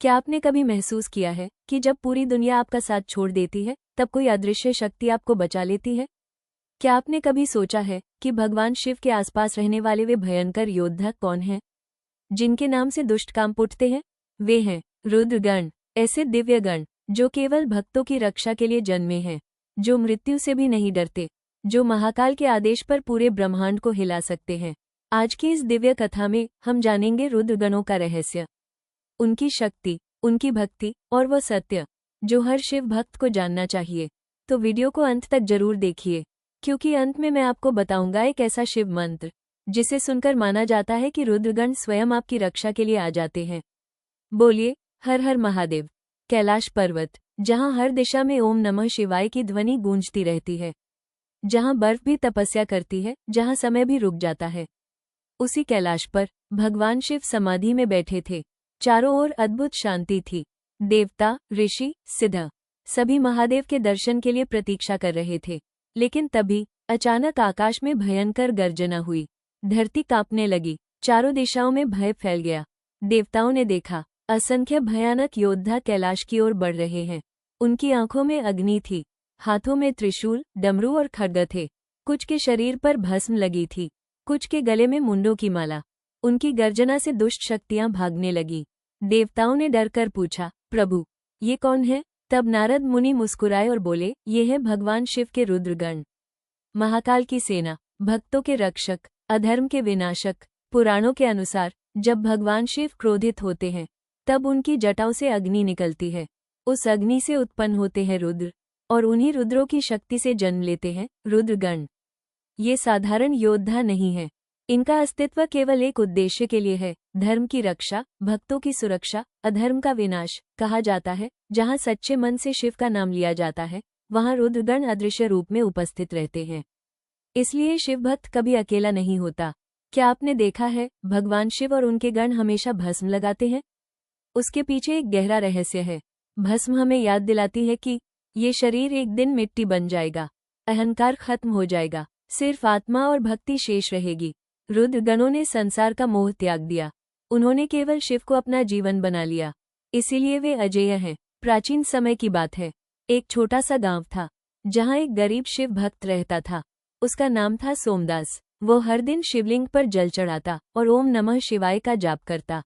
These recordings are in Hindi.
क्या आपने कभी महसूस किया है कि जब पूरी दुनिया आपका साथ छोड़ देती है तब कोई अदृश्य शक्ति आपको बचा लेती है? क्या आपने कभी सोचा है कि भगवान शिव के आसपास रहने वाले वे भयंकर योद्धा कौन हैं, जिनके नाम से दुष्ट काम उठते हैं? वे हैं रुद्रगण, ऐसे दिव्य गण जो केवल भक्तों की रक्षा के लिए जन्मे हैं, जो मृत्यु से भी नहीं डरते, जो महाकाल के आदेश पर पूरे ब्रह्मांड को हिला सकते हैं। आज की इस दिव्य कथा में हम जानेंगे रुद्रगणों का रहस्य, उनकी शक्ति, उनकी भक्ति और वह सत्य जो हर शिव भक्त को जानना चाहिए। तो वीडियो को अंत तक जरूर देखिए, क्योंकि अंत में मैं आपको बताऊंगा एक ऐसा शिव मंत्र जिसे सुनकर माना जाता है कि रुद्रगण स्वयं आपकी रक्षा के लिए आ जाते हैं। बोलिए हर हर महादेव। कैलाश पर्वत, जहां हर दिशा में ओम नमः शिवाय की ध्वनि गूंजती रहती है, जहां बर्फ भी तपस्या करती है, जहां समय भी रुक जाता है, उसी कैलाश पर भगवान शिव समाधि में बैठे थे। चारों ओर अद्भुत शांति थी। देवता, ऋषि, सिद्ध सभी महादेव के दर्शन के लिए प्रतीक्षा कर रहे थे। लेकिन तभी अचानक आकाश में भयंकर गर्जना हुई। धरती कांपने लगी, चारों दिशाओं में भय फैल गया। देवताओं ने देखा, असंख्य भयानक योद्धा कैलाश की ओर बढ़ रहे हैं। उनकी आंखों में अग्नि थी, हाथों में त्रिशूल, डमरू और खड्ग थे। कुछ के शरीर पर भस्म लगी थी, कुछ के गले में मुंडों की माला। उनकी गर्जना से दुष्ट शक्तियां भागने लगी। देवताओं ने डरकर पूछा, प्रभु ये कौन है? तब नारद मुनि मुस्कुराए और बोले, ये है भगवान शिव के रुद्रगण, महाकाल की सेना, भक्तों के रक्षक, अधर्म के विनाशक। पुराणों के अनुसार जब भगवान शिव क्रोधित होते हैं तब उनकी जटाओं से अग्नि निकलती है। उस अग्नि से उत्पन्न होते हैं रुद्र, और उन्हीं रुद्रों की शक्ति से जन्म लेते हैं रुद्रगण। ये साधारण योद्धा नहीं है, इनका अस्तित्व केवल एक उद्देश्य के लिए है, धर्म की रक्षा, भक्तों की सुरक्षा, अधर्म का विनाश। कहा जाता है जहां सच्चे मन से शिव का नाम लिया जाता है वहां रुद्रगण अदृश्य रूप में उपस्थित रहते हैं। इसलिए शिव भक्त कभी अकेला नहीं होता। क्या आपने देखा है भगवान शिव और उनके गण हमेशा भस्म लगाते हैं? उसके पीछे एक गहरा रहस्य है। भस्म हमें याद दिलाती है कि ये शरीर एक दिन मिट्टी बन जाएगा, अहंकार खत्म हो जाएगा, सिर्फ आत्मा और भक्ति शेष रहेगी। रुद्रगणों ने संसार का मोह त्याग दिया, उन्होंने केवल शिव को अपना जीवन बना लिया, इसीलिए वे अजेय हैं। प्राचीन समय की बात है, एक छोटा सा गांव था जहां एक गरीब शिव भक्त रहता था। उसका नाम था सोमदास। वो हर दिन शिवलिंग पर जल चढ़ाता और ओम नमः शिवाय का जाप करता।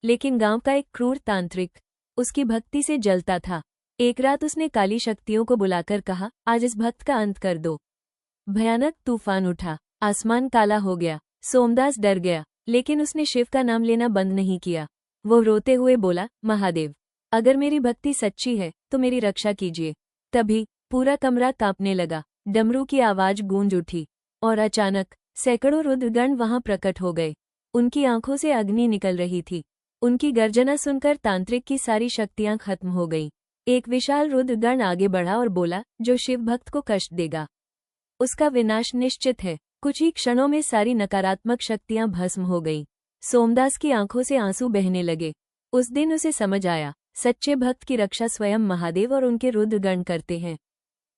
लेकिन गांव का एक क्रूर तांत्रिक उसकी भक्ति से जलता था। एक रात उसने काली शक्तियों को बुलाकर कहा, आज इस भक्त का अंत कर दो। भयानक तूफान उठा, आसमान काला हो गया। सोमदास डर गया, लेकिन उसने शिव का नाम लेना बंद नहीं किया। वो रोते हुए बोला, महादेव अगर मेरी भक्ति सच्ची है तो मेरी रक्षा कीजिए। तभी पूरा कमरा कांपने लगा, डमरू की आवाज गूंज उठी और अचानक सैकड़ों रुद्रगण वहां प्रकट हो गए। उनकी आंखों से अग्नि निकल रही थी। उनकी गर्जना सुनकर तांत्रिक की सारी शक्तियां खत्म हो गईं। एक विशाल रुद्रगण आगे बढ़ा और बोला, जो शिव भक्त को कष्ट देगा उसका विनाश निश्चित है। कुछ ही क्षणों में सारी नकारात्मक शक्तियां भस्म हो गईं। सोमदास की आंखों से आंसू बहने लगे। उस दिन उसे समझ आया, सच्चे भक्त की रक्षा स्वयं महादेव और उनके रुद्रगण करते हैं।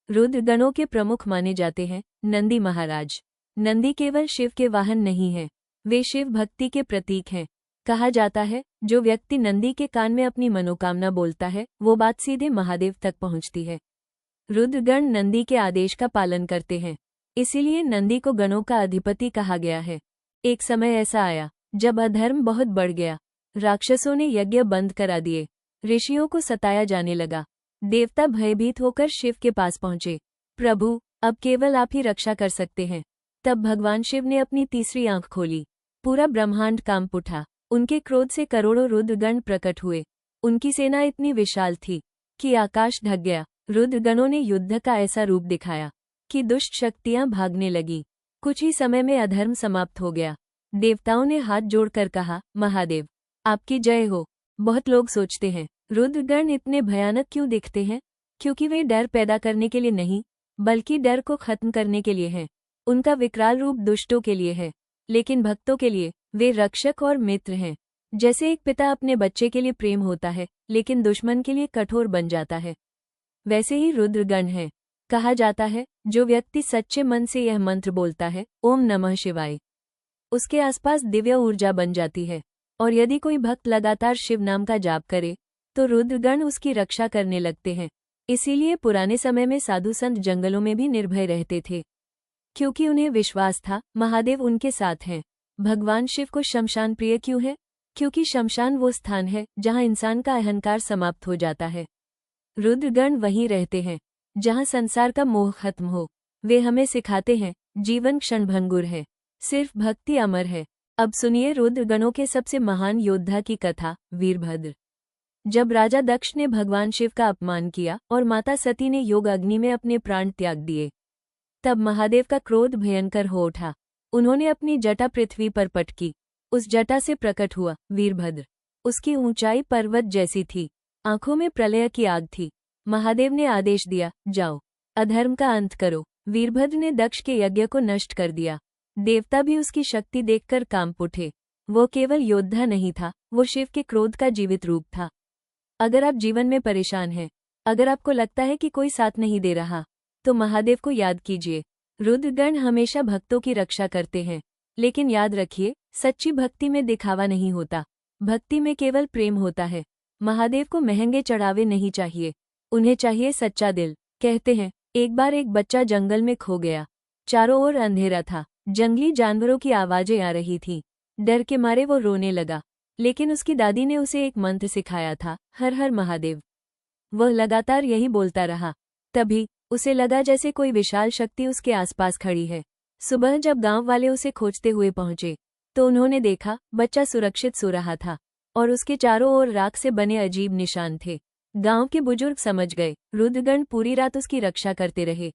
रुद्रगणों के प्रमुख माने जाते हैं नंदी महाराज। नंदी केवल शिव के वाहन नहीं है, वे शिव भक्ति के प्रतीक हैं। कहा जाता है जो व्यक्ति नंदी के कान में अपनी मनोकामना बोलता है वो बात सीधे महादेव तक पहुंचती है। रुद्रगण नंदी के आदेश का पालन करते हैं, इसीलिए नंदी को गणों का अधिपति कहा गया है। एक समय ऐसा आया जब अधर्म बहुत बढ़ गया। राक्षसों ने यज्ञ बंद करा दिए, ऋषियों को सताया जाने लगा। देवता भयभीत होकर शिव के पास पहुंचे, प्रभु अब केवल आप ही रक्षा कर सकते हैं। तब भगवान शिव ने अपनी तीसरी आंख खोली, पूरा ब्रह्मांड कांप उठा। उनके क्रोध से करोड़ों रुद्रगण प्रकट हुए। उनकी सेना इतनी विशाल थी कि आकाश ढक गया। रुद्रगणों ने युद्ध का ऐसा रूप दिखाया कि दुष्ट शक्तियां भागने लगी। कुछ ही समय में अधर्म समाप्त हो गया। देवताओं ने हाथ जोड़कर कहा, महादेव आपकी जय हो। बहुत लोग सोचते हैं रुद्रगण इतने भयानक क्यों दिखते हैं? क्योंकि वे डर पैदा करने के लिए नहीं, बल्कि डर को खत्म करने के लिए हैं। उनका विकराल रूप दुष्टों के लिए है, लेकिन भक्तों के लिए वे रक्षक और मित्र हैं। जैसे एक पिता अपने बच्चे के लिए प्रेम होता है, लेकिन दुश्मन के लिए कठोर बन जाता है, वैसे ही रुद्रगण हैं। कहा जाता है जो व्यक्ति सच्चे मन से यह मंत्र बोलता है, ओम नमः शिवाय, उसके आसपास दिव्य ऊर्जा बन जाती है। और यदि कोई भक्त लगातार शिव नाम का जाप करे तो रुद्रगण उसकी रक्षा करने लगते हैं। इसीलिए पुराने समय में साधु संत जंगलों में भी निर्भय रहते थे, क्योंकि उन्हें विश्वास था महादेव उनके साथ हैं। भगवान शिव को शमशान प्रिय क्यों है? क्योंकि शमशान वो स्थान है जहां इंसान का अहंकार समाप्त हो जाता है। रुद्रगण वहीं रहते हैं जहां संसार का मोह खत्म हो। वे हमें सिखाते हैं जीवन क्षणभंगुर है, सिर्फ भक्ति अमर है। अब सुनिए रुद्रगणों के सबसे महान योद्धा की कथा, वीरभद्र। जब राजा दक्ष ने भगवान शिव का अपमान किया और माता सती ने योग अग्नि में अपने प्राण त्याग दिए, तब महादेव का क्रोध भयंकर हो उठा। उन्होंने अपनी जटा पृथ्वी पर पटकी। उस जटा से प्रकट हुआ वीरभद्र। उसकी ऊंचाई पर्वत जैसी थी, आंखों में प्रलय की आग थी। महादेव ने आदेश दिया, जाओ, अधर्म का अंत करो। वीरभद्र ने दक्ष के यज्ञ को नष्ट कर दिया। देवता भी उसकी शक्ति देखकर कांप उठे। वो केवल योद्धा नहीं था, वो शिव के क्रोध का जीवित रूप था। अगर आप जीवन में परेशान हैं, अगर आपको लगता है कि कोई साथ नहीं दे रहा, तो महादेव को याद कीजिए। रुद्रगण हमेशा भक्तों की रक्षा करते हैं, लेकिन याद रखिए, सच्ची भक्ति में दिखावा नहीं होता, भक्ति में केवल प्रेम होता है। महादेव को महंगे चढ़ावे नहीं चाहिए, उन्हें चाहिए सच्चा दिल। कहते हैं, एक बार एक बच्चा जंगल में खो गया। चारों ओर अंधेरा था, जंगली जानवरों की आवाजें आ रही थीं। डर के मारे वो रोने लगा, लेकिन उसकी दादी ने उसे एक मंत्र सिखाया था, हर हर महादेव। वह लगातार यही बोलता रहा। तभी उसे लगा जैसे कोई विशाल शक्ति उसके आसपास खड़ी है। सुबह जब गांव वाले उसे खोजते हुए पहुंचे, तो उन्होंने देखा बच्चा सुरक्षित सो रहा था और उसके चारों ओर राख से बने अजीब निशान थे। गांव के बुजुर्ग समझ गए, रुद्रगण पूरी रात उसकी रक्षा करते रहे।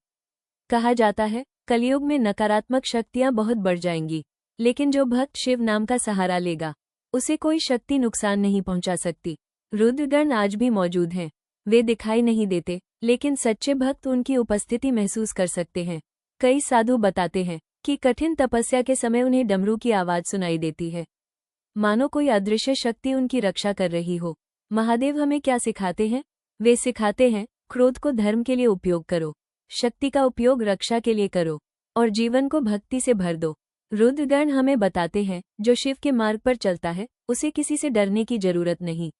कहा जाता है, कलयुग में नकारात्मक शक्तियां बहुत बढ़ जाएंगी, लेकिन जो भक्त शिव नाम का सहारा लेगा, उसे कोई शक्ति नुकसान नहीं पहुंचा सकती। रुद्रगण आज भी मौजूद हैं। वे दिखाई नहीं देते, लेकिन सच्चे भक्त उनकी उपस्थिति महसूस कर सकते हैं। कई साधु बताते हैं कि कठिन तपस्या के समय उन्हें डमरू की आवाज सुनाई देती है, मानो कोई अदृश्य शक्ति उनकी रक्षा कर रही हो। महादेव हमें क्या सिखाते हैं? वे सिखाते हैं, क्रोध को धर्म के लिए उपयोग करो, शक्ति का उपयोग रक्षा के लिए करो और जीवन को भक्ति से भर दो। रुद्रगण हमें बताते हैं, जो शिव के मार्ग पर चलता है, उसे किसी से डरने की जरूरत नहीं।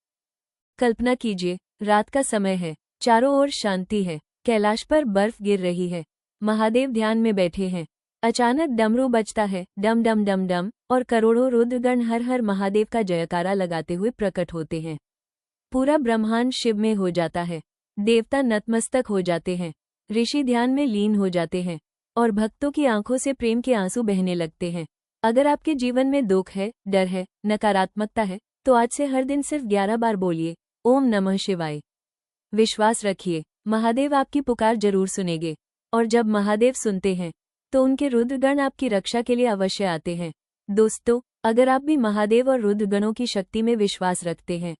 कल्पना कीजिए, रात का समय है, चारों ओर शांति है, कैलाश पर बर्फ गिर रही है, महादेव ध्यान में बैठे हैं। अचानक डमरू बजता है, डम डम डम डम, और करोड़ों रुद्रगण हर हर महादेव का जयकारा लगाते हुए प्रकट होते हैं। पूरा ब्रह्मांड शिव में हो जाता है, देवता नतमस्तक हो जाते हैं, ऋषि ध्यान में लीन हो जाते हैं और भक्तों की आंखों से प्रेम के आंसू बहने लगते हैं। अगर आपके जीवन में दुख है, डर है, नकारात्मकता है, तो आज से हर दिन सिर्फ 11 बार बोलिए, ओम नमः शिवाय। विश्वास रखिए, महादेव आपकी पुकार जरूर सुनेंगे, और जब महादेव सुनते हैं, तो उनके रुद्रगण आपकी रक्षा के लिए अवश्य आते हैं। दोस्तों, अगर आप भी महादेव और रुद्रगणों की शक्ति में विश्वास रखते हैं,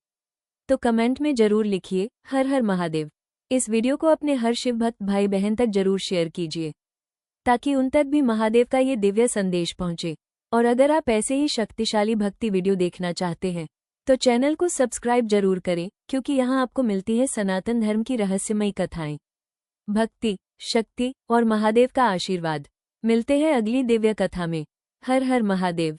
तो कमेंट में जरूर लिखिए, हर हर महादेव। इस वीडियो को अपने हर शिव भक्त भाई बहन तक जरूर शेयर कीजिए, ताकि उन तक भी महादेव का ये दिव्य संदेश पहुंचे। और अगर आप ऐसे ही शक्तिशाली भक्ति वीडियो देखना चाहते हैं, तो चैनल को सब्सक्राइब जरूर करें, क्योंकि यहाँ आपको मिलती है सनातन धर्म की रहस्यमयी कथाएं, भक्ति, शक्ति और महादेव का आशीर्वाद। मिलते हैं अगली दिव्य कथा में। हर हर महादेव।